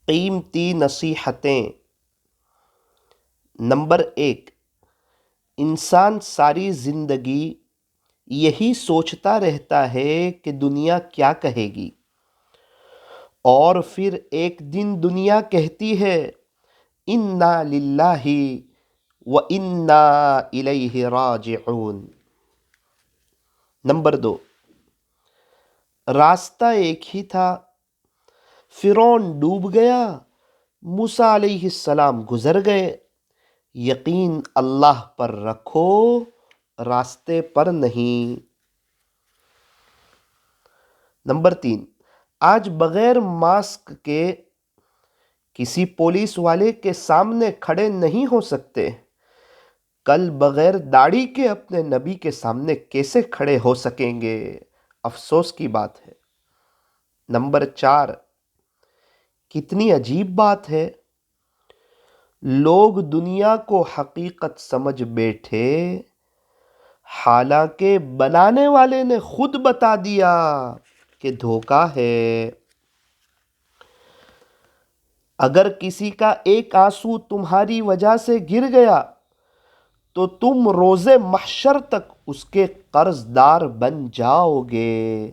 قیمتی نصیحتیں۔ نمبر 1، انسان ساری زندگی یہی سوچتا رہتا ہے کہ دنیا کیا کہے گی، اور پھر ایک دن دنیا کہتی ہے انا للہ و انا الیہ راجعون۔ نمبر 2، راستہ ایک ہی تھا، فرعون ڈوب گیا، موسیٰ علیہ السلام گزر گئے، یقین اللہ پر رکھو، راستے پر نہیں۔ نمبر 3، آج بغیر ماسک کے کسی پولیس والے کے سامنے کھڑے نہیں ہو سکتے، کل بغیر داڑھی کے اپنے نبی کے سامنے کیسے کھڑے ہو سکیں گے؟ افسوس کی بات ہے۔ نمبر 4، کتنی عجیب بات ہے، لوگ دنیا کو حقیقت سمجھ بیٹھے، حالانکہ بنانے والے نے خود بتا دیا کہ دھوکہ ہے۔ اگر کسی کا ایک آنسو تمہاری وجہ سے گر گیا تو تم روز محشر تک اس کے قرض دار بن جاؤ گے۔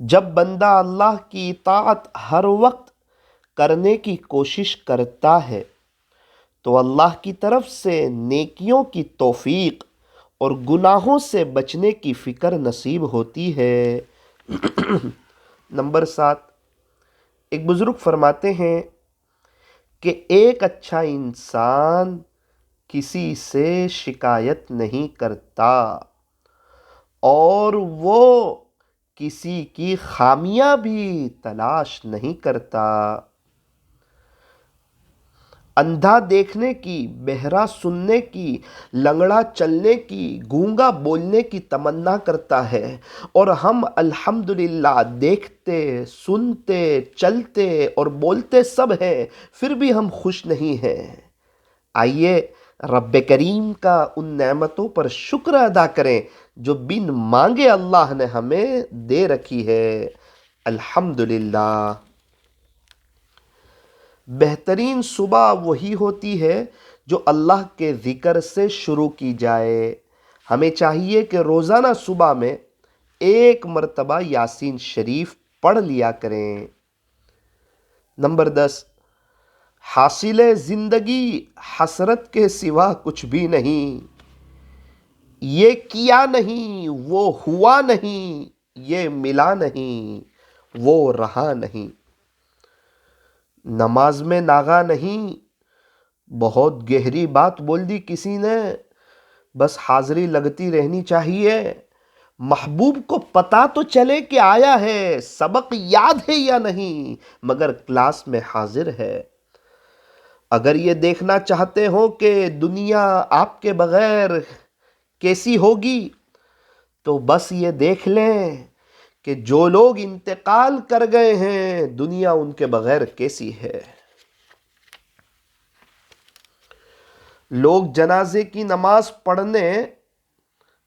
جب بندہ اللہ کی اطاعت ہر وقت کرنے کی کوشش کرتا ہے تو اللہ کی طرف سے نیکیوں کی توفیق اور گناہوں سے بچنے کی فکر نصیب ہوتی ہے۔ نمبر 7، ایک بزرگ فرماتے ہیں کہ ایک اچھا انسان کسی سے شکایت نہیں کرتا اور وہ کسی کی خامیاں بھی تلاش نہیں کرتا۔ اندھا دیکھنے کی، بہرا سننے کی، لنگڑا چلنے کی، گونگا بولنے کی تمنا کرتا ہے، اور ہم الحمدللہ دیکھتے، سنتے، چلتے اور بولتے سب ہیں، پھر بھی ہم خوش نہیں ہیں۔ آئیے رب کریم کا ان نعمتوں پر شکر ادا کریں جو بن مانگے اللہ نے ہمیں دے رکھی ہے۔ الحمدللہ۔ بہترین صبح وہی ہوتی ہے جو اللہ کے ذکر سے شروع کی جائے۔ ہمیں چاہیے کہ روزانہ صبح میں ایک مرتبہ یاسین شریف پڑھ لیا کریں۔ نمبر 10، حاصل زندگی حسرت کے سوا کچھ بھی نہیں۔ یہ کیا نہیں، وہ ہوا نہیں، یہ ملا نہیں، وہ رہا نہیں۔ نماز میں ناغہ نہیں، بہت گہری بات بول دی کسی نے، بس حاضری لگتی رہنی چاہیے۔ محبوب کو پتا تو چلے کہ آیا ہے، سبق یاد ہے یا نہیں، مگر کلاس میں حاضر ہے۔ اگر یہ دیکھنا چاہتے ہو کہ دنیا آپ کے بغیر کیسی ہوگی تو بس یہ دیکھ لیں کہ جو لوگ انتقال کر گئے ہیں دنیا ان کے بغیر کیسی ہے۔ لوگ جنازے کی نماز پڑھنے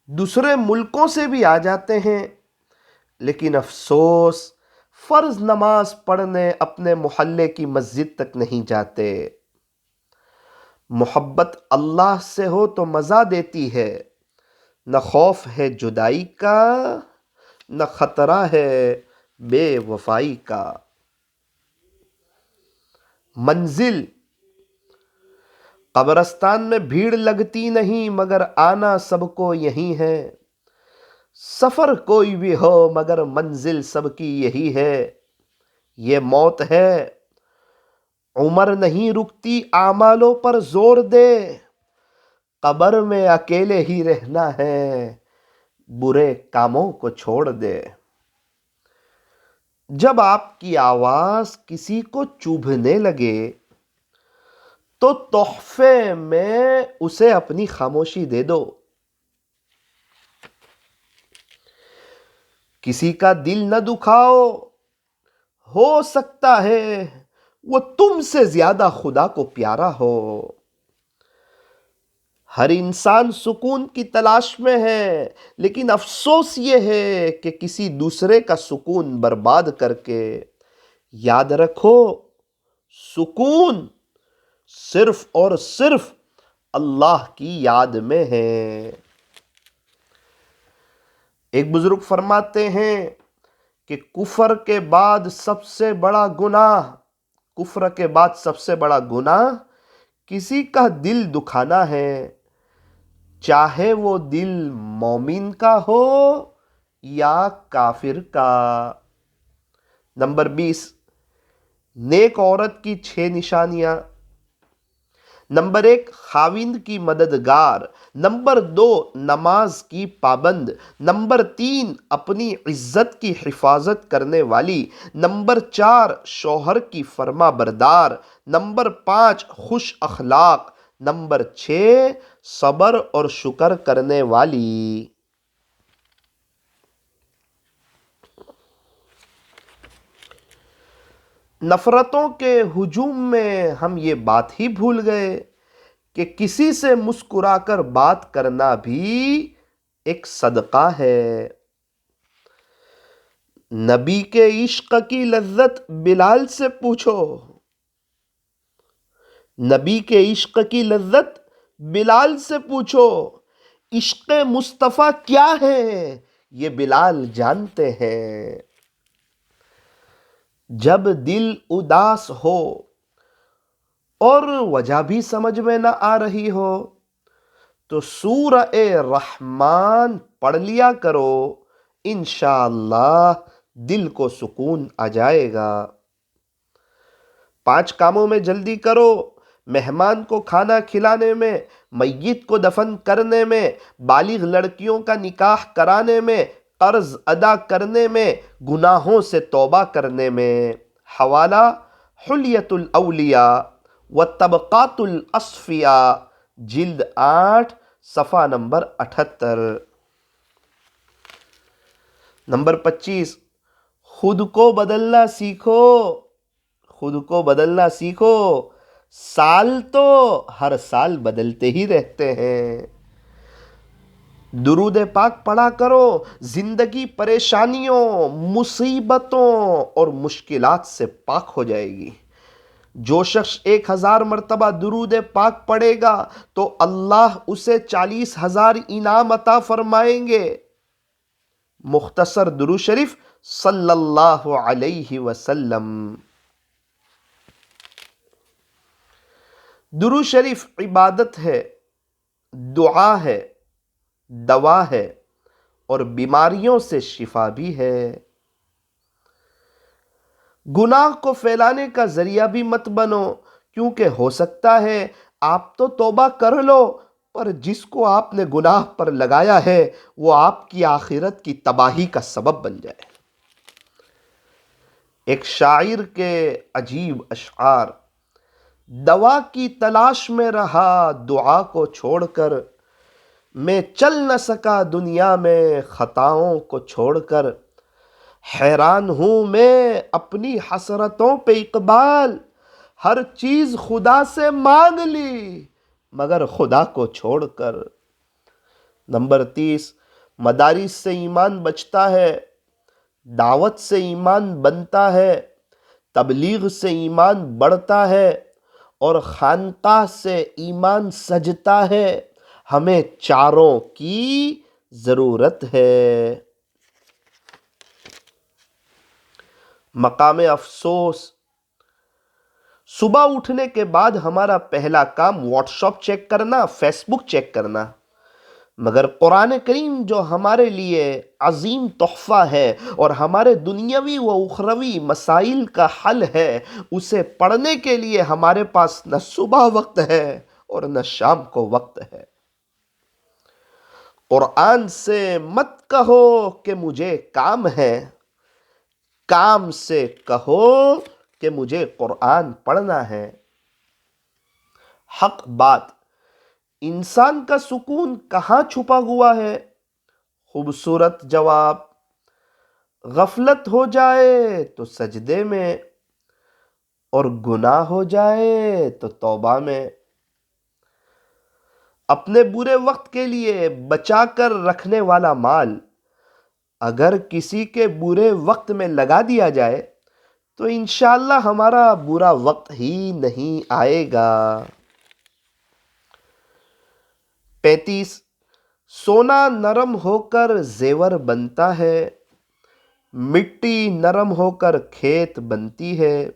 دوسرے ملکوں سے بھی آ جاتے ہیں، لیکن افسوس فرض نماز پڑھنے اپنے محلے کی مسجد تک نہیں جاتے۔ محبت اللہ سے ہو تو مزہ دیتی ہے، نہ خوف ہے جدائی کا، نہ خطرہ ہے بے وفائی کا۔ منزل قبرستان میں بھیڑ لگتی نہیں، مگر آنا سب کو یہی ہے۔ سفر کوئی بھی ہو مگر منزل سب کی یہی ہے۔ یہ موت ہے، عمر نہیں رکتی، اعمالوں پر زور دے، قبر میں اکیلے ہی رہنا ہے، برے کاموں کو چھوڑ دے۔ جب آپ کی آواز کسی کو چبھنے لگے تو تحفے میں اسے اپنی خاموشی دے دو۔ کسی کا دل نہ دکھاؤ، ہو سکتا ہے وہ تم سے زیادہ خدا کو پیارا ہو۔ ہر انسان سکون کی تلاش میں ہے، لیکن افسوس یہ ہے کہ کسی دوسرے کا سکون برباد کر کے یاد رکھو سکون صرف اور صرف اللہ کی یاد میں ہے۔ ایک بزرگ فرماتے ہیں کہ کفر کے بعد سب سے بڑا گناہ کسی کا دل دکھانا ہے، چاہے وہ دل مومن کا ہو یا کافر کا۔ نمبر 20، نیک عورت کی 6 نشانیاں۔ نمبر 1، خاوند کی مددگار۔ نمبر 2، نماز کی پابند۔ نمبر 3، اپنی عزت کی حفاظت کرنے والی۔ نمبر 4، شوہر کی فرما بردار۔ نمبر 5، خوش اخلاق۔ نمبر 6، صبر اور شکر کرنے والی۔ نفرتوں کے ہجوم میں ہم یہ بات ہی بھول گئے کہ کسی سے مسکرا کر بات کرنا بھی ایک صدقہ ہے۔ نبی کے عشق کی لذت بلال سے پوچھو، نبی کے عشق کی لذت بلال سے پوچھو، عشق مصطفیٰ کیا ہے یہ بلال جانتے ہیں۔ جب دل اداس ہو اور وجہ بھی سمجھ میں نہ آ رہی ہو تو سورہ رحمان پڑھ لیا کرو، انشاءاللہ دل کو سکون آ جائے گا۔ 5 کاموں میں جلدی کرو، مہمان کو کھانا کھلانے میں، میت کو دفن کرنے میں، بالغ لڑکیوں کا نکاح کرانے میں، قرض ادا کرنے میں، گناہوں سے توبہ کرنے میں۔ حوالہ حلیۃ الاولیاء و طبقات الاصفیاء، جلد 8، صفحہ نمبر 78۔ نمبر 25، خود کو بدلنا سیکھو، خود کو بدلنا سیکھو، سال تو ہر سال بدلتے ہی رہتے ہیں۔ درود پاک پڑھا کرو، زندگی پریشانیوں، مصیبتوں اور مشکلات سے پاک ہو جائے گی۔ جو شخص 1000 مرتبہ درود پاک پڑھے گا تو اللہ اسے 40,000 انعام عطا فرمائیں گے۔ مختصر درود شریف صلی اللہ علیہ وسلم۔ درود شریف عبادت ہے، دعا ہے، دوا ہے اور بیماریوں سے شفا بھی ہے۔ گناہ کو پھیلانے کا ذریعہ بھی مت بنو، کیونکہ ہو سکتا ہے آپ تو توبہ کر لو پر جس کو آپ نے گناہ پر لگایا ہے وہ آپ کی آخرت کی تباہی کا سبب بن جائے۔ ایک شاعر کے عجیب اشعار: دوا کی تلاش میں رہا دعا کو چھوڑ کر، میں چل نہ سکا دنیا میں خطاؤں کو چھوڑ کر، حیران ہوں میں اپنی حسرتوں پہ اقبال، ہر چیز خدا سے مانگ لی مگر خدا کو چھوڑ کر۔ نمبر 30، مدارس سے ایمان بچتا ہے، دعوت سے ایمان بنتا ہے، تبلیغ سے ایمان بڑھتا ہے اور خانقاہ سے ایمان سجتا ہے۔ ہمیں چاروں کی ضرورت ہے۔ مقام افسوس، صبح اٹھنے کے بعد ہمارا پہلا کام واٹس ایپ چیک کرنا، فیس بک چیک کرنا، مگر قرآن کریم جو ہمارے لیے عظیم تحفہ ہے اور ہمارے دنیاوی و اخروی مسائل کا حل ہے، اسے پڑھنے کے لیے ہمارے پاس نہ صبح وقت ہے اور نہ شام کو وقت ہے۔ قرآن سے مت کہو کہ مجھے کام ہے، کام سے کہو کہ مجھے قرآن پڑھنا ہے۔ حق بات، انسان کا سکون کہاں چھپا ہوا ہے؟ خوبصورت جواب، غفلت ہو جائے تو سجدے میں اور گناہ ہو جائے تو توبہ میں۔ اپنے برے وقت کے لیے بچا کر رکھنے والا مال اگر کسی کے برے وقت میں لگا دیا جائے تو انشاءاللہ ہمارا برا وقت ہی نہیں آئے گا۔ 35، سونا نرم ہو کر زیور بنتا ہے، مٹی نرم ہو کر کھیت بنتی ہے،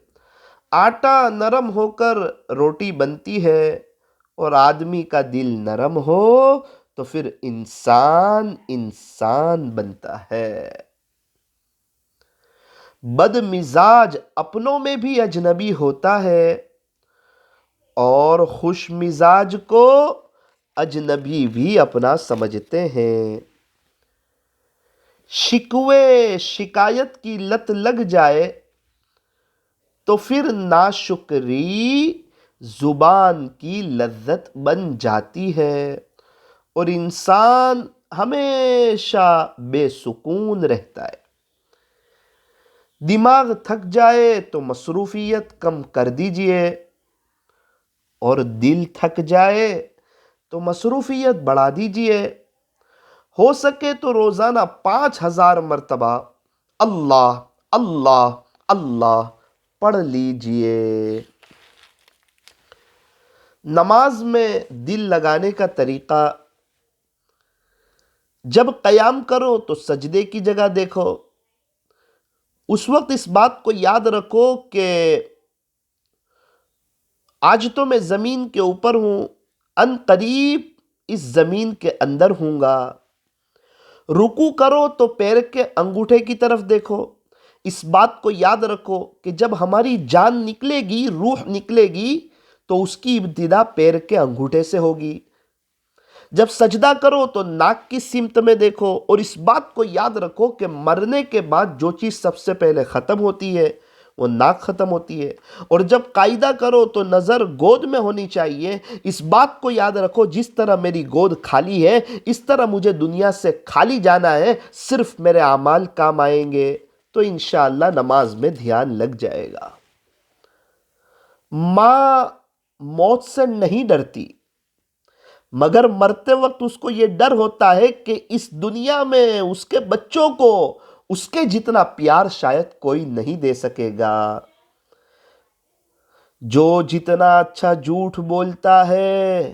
آٹا نرم ہو کر روٹی بنتی ہے، اور آدمی کا دل نرم ہو تو پھر انسان انسان بنتا ہے۔ بد مزاج اپنوں میں بھی اجنبی ہوتا ہے اور خوش مزاج کو اجنبی بھی اپنا سمجھتے ہیں۔ شکوے شکایت کی لت لگ جائے تو پھر ناشکری زبان کی لذت بن جاتی ہے اور انسان ہمیشہ بے سکون رہتا ہے۔ دماغ تھک جائے تو مصروفیت کم کر دیجئے اور دل تھک جائے تو مصروفیت بڑھا دیجئے۔ ہو سکے تو روزانہ 5000 مرتبہ اللہ اللہ اللہ پڑھ لیجئے۔ نماز میں دل لگانے کا طریقہ: جب قیام کرو تو سجدے کی جگہ دیکھو۔ اس وقت اس بات کو یاد رکھو کہ آج تو میں زمین کے اوپر ہوں، ان قریب اس زمین کے اندر ہوں گا۔ رکوع کرو تو پیر کے انگوٹھے کی طرف دیکھو۔ اس بات کو یاد رکھو کہ جب ہماری جان نکلے گی، روح نکلے گی، تو اس کی ابتدا پیر کے انگوٹھے سے ہوگی۔ جب سجدہ کرو تو ناک کی سمت میں دیکھو اور اس بات کو یاد رکھو کہ مرنے کے بعد جو چیز سب سے پہلے ختم ہوتی ہے وہ ناک ختم ہوتی ہے۔ اور جب قاعدہ کرو تو نظر گود میں ہونی چاہیے۔ اس بات کو یاد رکھو جس طرح میری گود خالی ہے اس طرح مجھے دنیا سے خالی جانا ہے، صرف میرے اعمال کام آئیں گے، تو انشاءاللہ نماز میں دھیان لگ جائے گا۔ ماں موت سے نہیں ڈرتی، مگر مرتے وقت اس کو یہ ڈر ہوتا ہے کہ اس دنیا میں اس کے بچوں کو اس کے جتنا پیار شاید کوئی نہیں دے سکے گا۔ جو جتنا اچھا جھوٹ بولتا ہے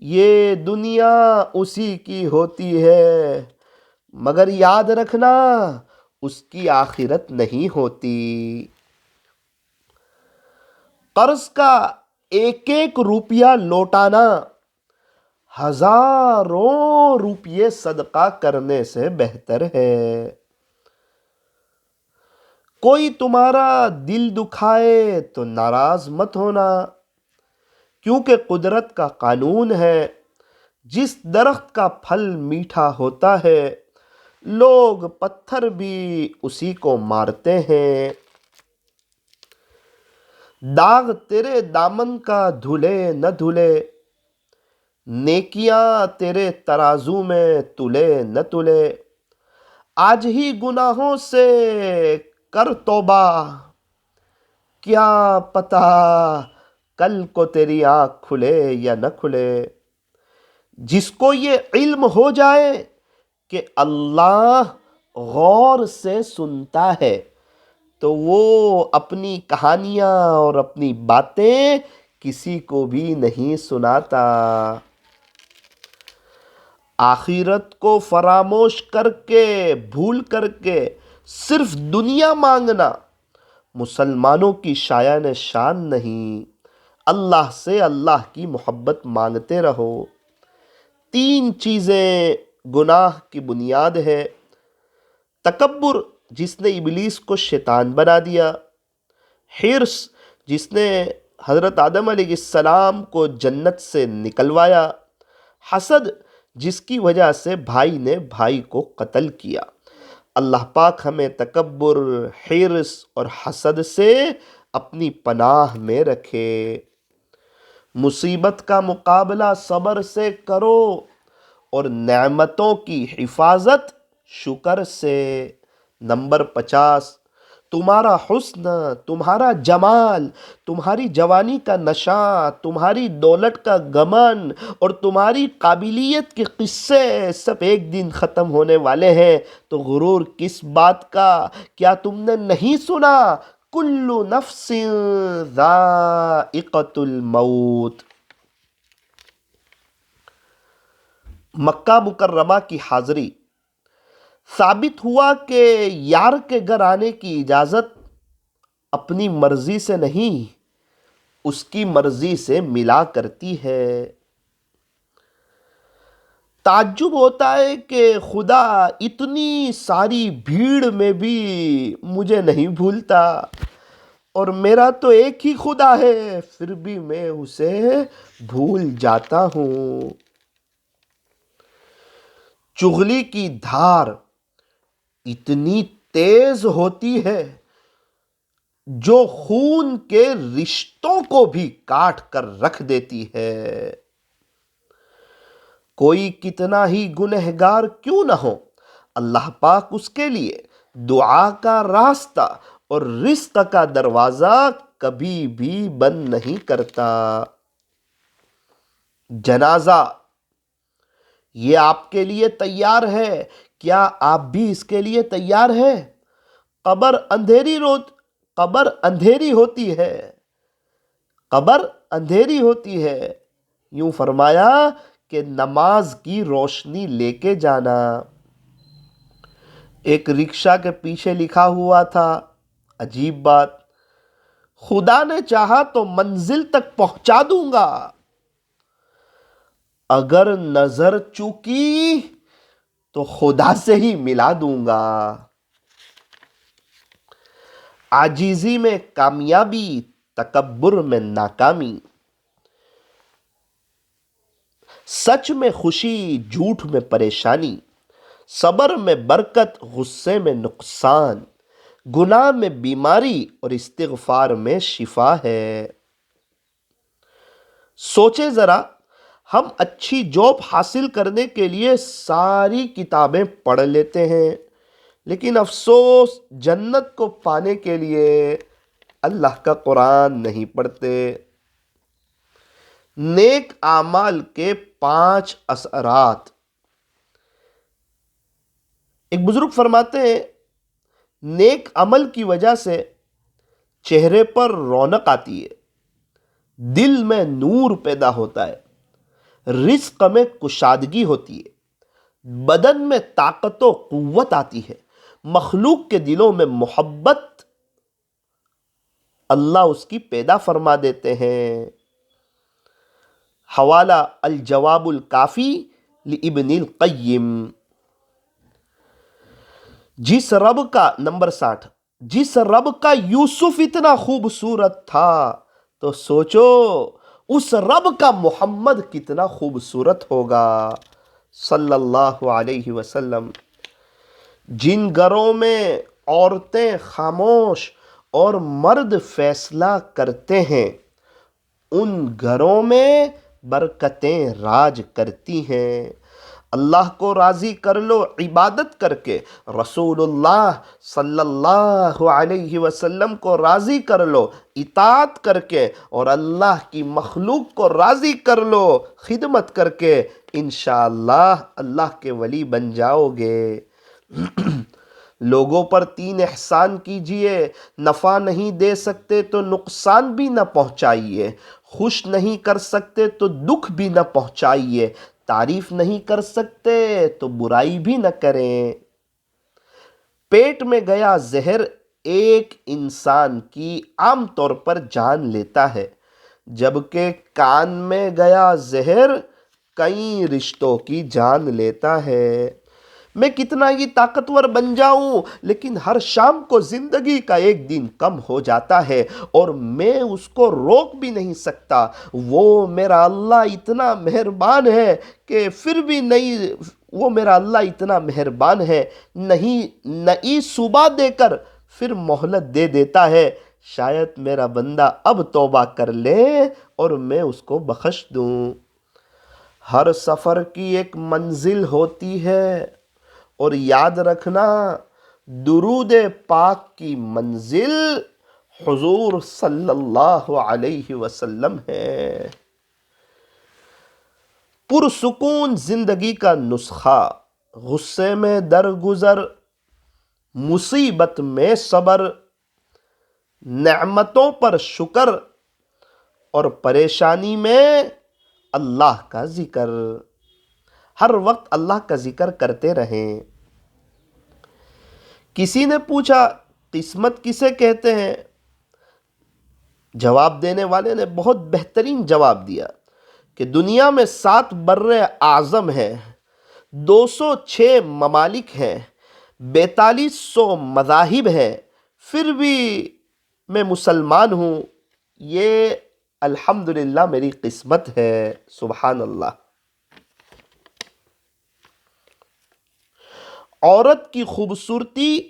یہ دنیا اسی کی ہوتی ہے، مگر یاد رکھنا اس کی آخرت نہیں ہوتی۔ قرض کا ایک ایک روپیہ لوٹانا ہزاروں روپیے صدقہ کرنے سے بہتر ہے۔ کوئی تمہارا دل دکھائے تو ناراض مت ہونا، کیونکہ قدرت کا قانون ہے جس درخت کا پھل میٹھا ہوتا ہے لوگ پتھر بھی اسی کو مارتے ہیں۔ داغ تیرے دامن کا دھلے نہ دھلے، نیکیاں تیرے ترازو میں تلے نہ تلے، آج ہی گناہوں سے کر توبہ، کیا پتہ کل کو تیری آنکھ کھلے یا نہ کھلے۔ جس کو یہ علم ہو جائے کہ اللہ غور سے سنتا ہے تو وہ اپنی کہانیاں اور اپنی باتیں کسی کو بھی نہیں سناتا۔ آخرت کو فراموش کر کے، بھول کر کے صرف دنیا مانگنا مسلمانوں کی شایان شان نہیں۔ اللہ سے اللہ کی محبت مانگتے رہو۔ 3 چیزیں گناہ کی بنیاد ہے: تکبر جس نے ابلیس کو شیطان بنا دیا، حرص جس نے حضرت آدم علیہ السلام کو جنت سے نکلوایا، حسد جس کی وجہ سے بھائی نے بھائی کو قتل کیا۔ اللہ پاک ہمیں تکبر، حرص اور حسد سے اپنی پناہ میں رکھے۔ مصیبت کا مقابلہ صبر سے کرو اور نعمتوں کی حفاظت شکر سے۔ نمبر 50، تمہارا حسن، تمہارا جمال، تمہاری جوانی کا نشہ، تمہاری دولت کا گمن اور تمہاری قابلیت کے قصے سب ایک دن ختم ہونے والے ہیں، تو غرور کس بات کا؟ کیا تم نے نہیں سنا کل نفس ذائقۃ الموت۔ مکہ مکرمہ کی حاضری، ثابت ہوا کہ یار کے گھر آنے کی اجازت اپنی مرضی سے نہیں، اس کی مرضی سے ملا کرتی ہے۔ تعجب ہوتا ہے کہ خدا اتنی ساری بھیڑ میں بھی مجھے نہیں بھولتا، اور میرا تو ایک ہی خدا ہے، پھر بھی میں اسے بھول جاتا ہوں۔ چغلی کی دھار اتنی تیز ہوتی ہے جو خون کے رشتوں کو بھی کاٹ کر رکھ دیتی ہے۔ کوئی کتنا ہی گنہگار کیوں نہ ہو، اللہ پاک اس کے لیے دعا کا راستہ اور رزق کا دروازہ کبھی بھی بند نہیں کرتا۔ جنازہ، یہ آپ کے لیے تیار ہے، کیا آپ بھی اس کے لیے تیار ہیں؟ قبر اندھیری ہوتی ہے، قبر اندھیری ہوتی ہے، یوں فرمایا کہ نماز کی روشنی لے کے جانا۔ ایک رکشہ کے پیچھے لکھا ہوا تھا، عجیب بات، خدا نے چاہا تو منزل تک پہنچا دوں گا، اگر نظر چوکی تو خدا سے ہی ملا دوں گا۔ عاجزی میں کامیابی، تکبر میں ناکامی، سچ میں خوشی، جھوٹ میں پریشانی، صبر میں برکت، غصے میں نقصان، گناہ میں بیماری اور استغفار میں شفا ہے۔ سوچیں ذرا، ہم اچھی جاب حاصل کرنے کے لیے ساری کتابیں پڑھ لیتے ہیں، لیکن افسوس جنت کو پانے کے لیے اللہ کا قرآن نہیں پڑھتے۔ نیک اعمال کے 5 اثرات۔ ایک بزرگ فرماتے ہیں، نیک عمل کی وجہ سے چہرے پر رونق آتی ہے، دل میں نور پیدا ہوتا ہے، رزق میں کشادگی ہوتی ہے، بدن میں طاقت و قوت آتی ہے، مخلوق کے دلوں میں محبت اللہ اس کی پیدا فرما دیتے ہیں۔ حوالہ الجواب الکافی لابن القیم۔ نمبر 60، جس رب کا یوسف اتنا خوبصورت تھا تو سوچو اس رب کا محمد کتنا خوبصورت ہوگا، صلی اللہ علیہ وسلم۔ جن گھروں میں عورتیں خاموش اور مرد فیصلہ کرتے ہیں، ان گھروں میں برکتیں راج کرتی ہیں۔ اللہ کو راضی کر لو عبادت کر کے، رسول اللہ صلی اللہ علیہ وسلم کو راضی کر لو اطاعت کر کے، اور اللہ کی مخلوق کو راضی کر لو خدمت کر کے، انشاءاللہ اللہ کے ولی بن جاؤ گے۔ لوگوں پر 3 احسان کیجئے، نفع نہیں دے سکتے تو نقصان بھی نہ پہنچائیے، خوش نہیں کر سکتے تو دکھ بھی نہ پہنچائیے، تعریف نہیں کر سکتے تو برائی بھی نہ کریں۔ پیٹ میں گیا زہر ایک انسان کی عام طور پر جان لیتا ہے، جبکہ کان میں گیا زہر کئی رشتوں کی جان لیتا ہے۔ میں کتنا ہی طاقتور بن جاؤں، لیکن ہر شام کو زندگی کا ایک دن کم ہو جاتا ہے اور میں اس کو روک بھی نہیں سکتا۔ وہ میرا اللہ اتنا مہربان ہے کہ پھر بھی نئی صبح دے کر پھر مہلت دے دیتا ہے، شاید میرا بندہ اب توبہ کر لے اور میں اس کو بخش دوں۔ ہر سفر کی ایک منزل ہوتی ہے، اور یاد رکھنا درود پاک کی منزل حضور صلی اللہ علیہ وسلم ہے۔ پرسکون زندگی کا نسخہ، غصے میں درگزر، مصیبت میں صبر، نعمتوں پر شکر اور پریشانی میں اللہ کا ذکر. ہر وقت اللہ کا ذکر کرتے رہیں. کسی نے پوچھا قسمت کسے کہتے ہیں؟ جواب دینے والے نے بہت بہترین جواب دیا کہ دنیا میں 7 بر اعظم ہیں، 206 ممالک ہیں، 4200 مذاہب ہیں، پھر بھی میں مسلمان ہوں. یہ الحمدللہ میری قسمت ہے. سبحان اللہ. عورت کی خوبصورتی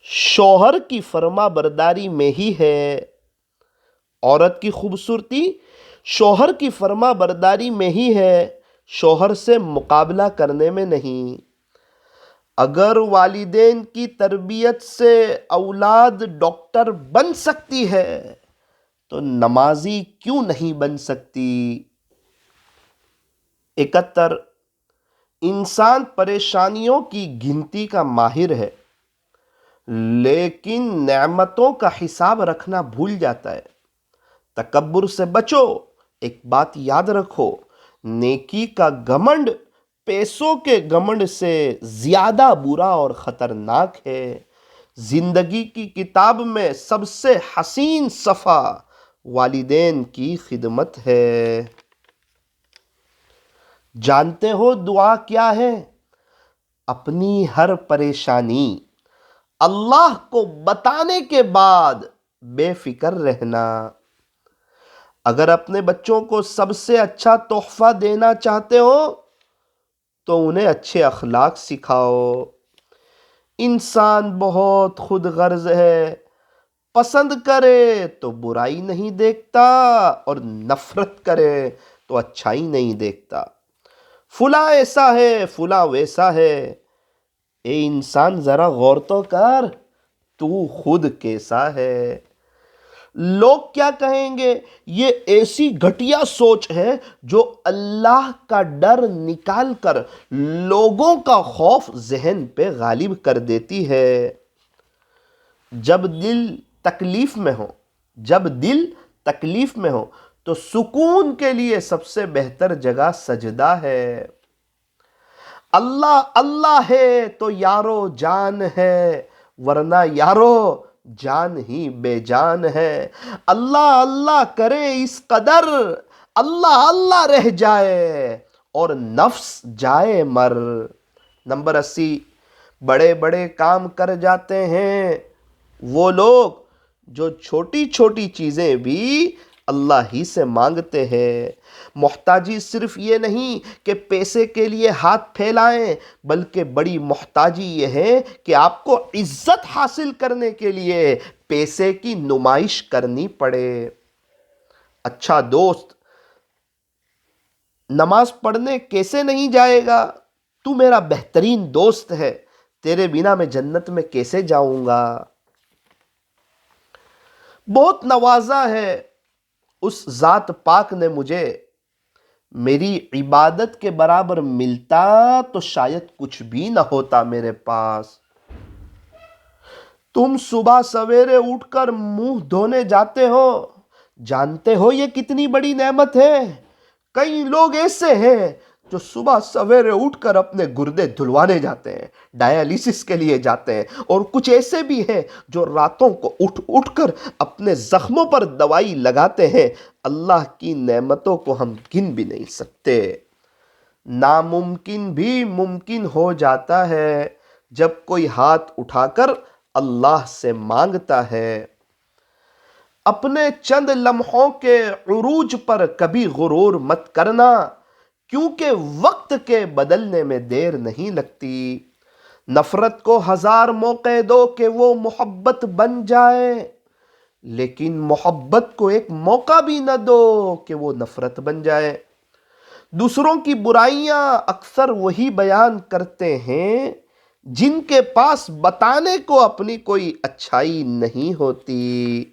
شوہر کی فرما برداری میں ہی ہے. عورت کی خوبصورتی شوہر کی فرما برداری میں ہی ہے، شوہر سے مقابلہ کرنے میں نہیں. اگر والدین کی تربیت سے اولاد ڈاکٹر بن سکتی ہے تو نمازی کیوں نہیں بن سکتی؟ 71. انسان پریشانیوں کی گنتی کا ماہر ہے لیکن نعمتوں کا حساب رکھنا بھول جاتا ہے. تکبر سے بچو. ایک بات یاد رکھو، نیکی کا گھمنڈ پیسوں کے گھمنڈ سے زیادہ برا اور خطرناک ہے. زندگی کی کتاب میں سب سے حسین صفحہ والدین کی خدمت ہے. جانتے ہو دعا کیا ہے؟ اپنی ہر پریشانی اللہ کو بتانے کے بعد بے فکر رہنا. اگر اپنے بچوں کو سب سے اچھا تحفہ دینا چاہتے ہو تو انہیں اچھے اخلاق سکھاؤ. انسان بہت خود غرض ہے، پسند کرے تو برائی نہیں دیکھتا اور نفرت کرے تو اچھائی نہیں دیکھتا. فلاں ایسا ہے، فلاں ویسا ہے. اے انسان ذرا غور تو کر، تو خود کیسا ہے؟ لوگ کیا کہیں گے؟ یہ ایسی گھٹیا سوچ ہے جو اللہ کا ڈر نکال کر لوگوں کا خوف ذہن پہ غالب کر دیتی ہے. جب دل تکلیف میں ہو تو سکون کے لیے سب سے بہتر جگہ سجدہ ہے. اللہ اللہ ہے تو یارو جان ہے، ورنہ یارو جان ہی بے جان ہے. اللہ اللہ کرے اس قدر، اللہ اللہ رہ جائے اور نفس جائے مر. نمبر 80. بڑے بڑے کام کر جاتے ہیں وہ لوگ جو چھوٹی چھوٹی چیزیں بھی اللہ ہی سے مانگتے ہیں. محتاجی صرف یہ نہیں کہ پیسے کے لیے ہاتھ پھیلائیں، بلکہ بڑی محتاجی یہ ہے کہ آپ کو عزت حاصل کرنے کے لیے پیسے کی نمائش کرنی پڑے. اچھا دوست نماز پڑھنے کیسے نہیں جائے گا؟ تو میرا بہترین دوست ہے، تیرے بنا میں جنت میں کیسے جاؤں گا؟ بہت نوازا ہے اس ذات پاک نے مجھے. میری عبادت کے برابر ملتا تو شاید کچھ بھی نہ ہوتا میرے پاس. تم صبح سویرے اٹھ کر منہ دھونے جاتے ہو، جانتے ہو یہ کتنی بڑی نعمت ہے؟ کئی لوگ ایسے ہیں جو صبح سویرے اٹھ کر اپنے گردے دھلوانے جاتے ہیں، ڈائیلیسس کے لیے جاتے ہیں، اور کچھ ایسے بھی ہیں جو راتوں کو اٹھ کر اپنے زخموں پر دوائی لگاتے ہیں. اللہ کی نعمتوں کو ہم گن بھی نہیں سکتے. ناممکن بھی ممکن ہو جاتا ہے جب کوئی ہاتھ اٹھا کر اللہ سے مانگتا ہے. اپنے چند لمحوں کے عروج پر کبھی غرور مت کرنا، کیونکہ وقت کے بدلنے میں دیر نہیں لگتی. نفرت کو 1000 موقع دو کہ وہ محبت بن جائے، لیکن محبت کو ایک موقع بھی نہ دو کہ وہ نفرت بن جائے. دوسروں کی برائیاں اکثر وہی بیان کرتے ہیں جن کے پاس بتانے کو اپنی کوئی اچھائی نہیں ہوتی.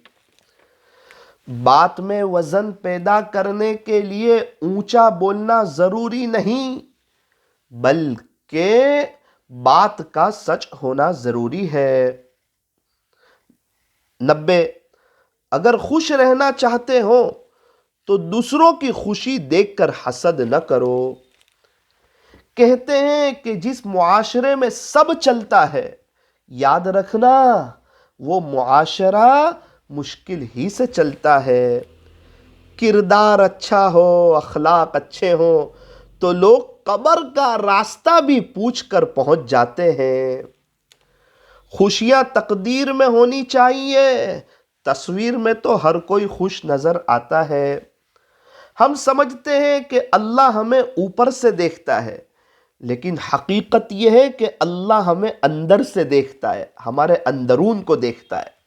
بات میں وزن پیدا کرنے کے لیے اونچا بولنا ضروری نہیں، بلکہ بات کا سچ ہونا ضروری ہے. 90. اگر خوش رہنا چاہتے ہو تو دوسروں کی خوشی دیکھ کر حسد نہ کرو. کہتے ہیں کہ جس معاشرے میں سب چلتا ہے، یاد رکھنا وہ معاشرہ مشکل ہی سے چلتا ہے. کردار اچھا ہو، اخلاق اچھے ہوں تو لوگ قبر کا راستہ بھی پوچھ کر پہنچ جاتے ہیں. خوشیاں تقدیر میں ہونی چاہیے، تصویر میں تو ہر کوئی خوش نظر آتا ہے. ہم سمجھتے ہیں کہ اللہ ہمیں اوپر سے دیکھتا ہے، لیکن حقیقت یہ ہے کہ اللہ ہمیں اندر سے دیکھتا ہے، ہمارے اندرون کو دیکھتا ہے.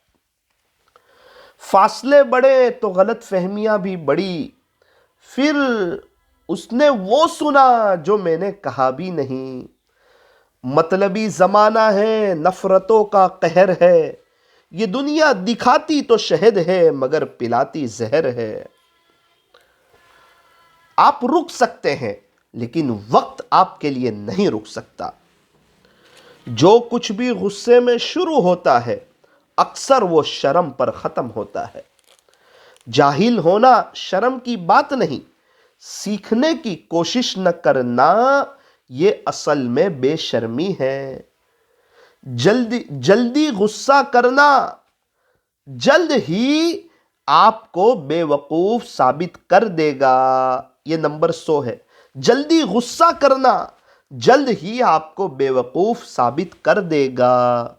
فاصلے بڑھے تو غلط فہمیاں بھی بڑھی، پھر اس نے وہ سنا جو میں نے کہا بھی نہیں. مطلبی زمانہ ہے، نفرتوں کا قہر ہے، یہ دنیا دکھاتی تو شہد ہے مگر پلاتی زہر ہے. آپ رک سکتے ہیں لیکن وقت آپ کے لیے نہیں رک سکتا. جو کچھ بھی غصے میں شروع ہوتا ہے اکثر وہ شرم پر ختم ہوتا ہے. جاہل ہونا شرم کی بات نہیں، سیکھنے کی کوشش نہ کرنا یہ اصل میں بے شرمی ہے. جلدی غصہ کرنا جلد ہی آپ کو بے وقوف ثابت کر دے گا. یہ نمبر 100 ہے. جلدی غصہ کرنا جلد ہی آپ کو بے وقوف ثابت کر دے گا.